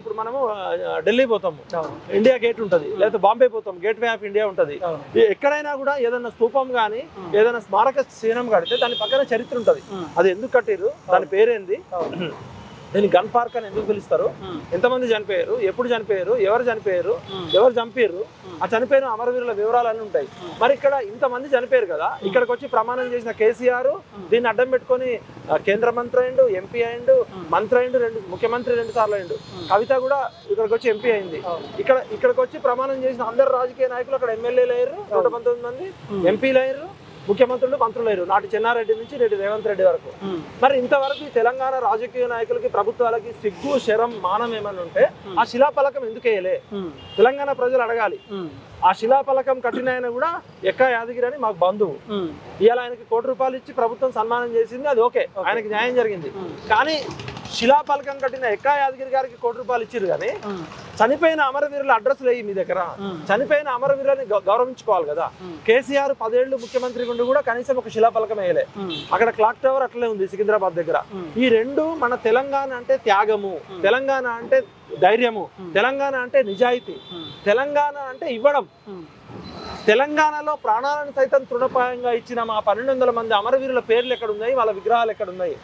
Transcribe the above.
ఇప్పుడు మనము ఢిల్లీ పోతాము, ఇండియా గేట్ ఉంటుంది, లేకపోతే బాంబే పోతాం, గేట్ వే ఆఫ్ ఇండియా ఉంటుంది. ఎక్కడైనా కూడా ఏదైనా స్తూపం కానీ ఏదైనా స్మారక చిహ్నం కడితే దాని పక్కన చరిత్ర ఉంటుంది. అది ఎందుకు కట్టిరు, దాని పేరేంది, దీన్ని గన్ పార్క్ అని ఎందుకు పిలుస్తారు, ఎంతమంది చనిపోయారు, ఎప్పుడు చనిపోయారు, ఎవరు చనిపోయారు, ఎవరు చంపారు, ఆ చనిపోయిన అమరవీరుల వివరాలన్నీ ఉంటాయి. మరి ఇక్కడ ఇంతమంది చనిపోయారు కదా, ఇక్కడికి వచ్చి ప్రమాణం చేసిన కేసీఆర్ దీన్ని అడ్డం పెట్టుకొని కేంద్ర మంత్రి అయిండు, ఎంపీ అయిండు, మంత్రి అయిండు, ముఖ్యమంత్రి 2 సార్లు అయిండు. కవిత కూడా ఇక్కడికి వచ్చి ఎంపీ అయింది. ఇక్కడికి వచ్చి ప్రమాణం చేసిన అందరు రాజకీయ నాయకులు అక్కడ ఎమ్మెల్యేలు అయ్యారు, 119 మంది ఎంపీలు అయ్యారు, ముఖ్యమంత్రులు, మంత్రులు అయ్యారు, నాటి చెన్నారెడ్డి నుంచి నేటి రేవంత్ రెడ్డి వరకు. మరి ఇంతవరకు తెలంగాణ రాజకీయ నాయకులకి, ప్రభుత్వాలకి సిగ్గు, శరం, మానం ఏమన్నా ఉంటే ఆ శిలాఫలకం ఎందుకు వేయలే? తెలంగాణ ప్రజలు అడగాలి. ఆ శిలాఫలకం కట్టిన ఆయన కూడా ఎక్కా యాదగిరి అని మాకు బంధువు. ఇవాళ ఆయనకి ₹1 కోటి ఇచ్చి ప్రభుత్వం సన్మానం చేసింది, అది ఓకే, ఆయనకి న్యాయం జరిగింది. కానీ శిలాఫలకం కట్టిన ఎక్కా యాదగిరి గారికి ₹1 కోటి ఇచ్చారు, కానీ చనిపోయిన అమరవీరుల అడ్రస్లు వేయి మీ దగ్గర. చనిపోయిన అమరవీరులని గౌరవించుకోవాలి కదా. కేసీఆర్ 10 ఏళ్ళు ముఖ్యమంత్రి ఉండి కూడా కనీసం ఒక శిలాఫలకం వేయలే. అక్కడ క్లాక్ టవర్ అట్లే ఉంది సికింద్రాబాద్ దగ్గర. ఈ రెండు మన తెలంగాణ అంటే త్యాగము, తెలంగాణ అంటే ధైర్యము, తెలంగాణ అంటే నిజాయితీ, తెలంగాణ అంటే ఇవ్వడం. తెలంగాణలో ప్రాణాలను సైతం తృణప్రాయంగా ఇచ్చిన మా 1200 మంది అమరవీరుల పేర్లు ఎక్కడున్నాయి, వాళ్ళ విగ్రహాలు ఎక్కడున్నాయి?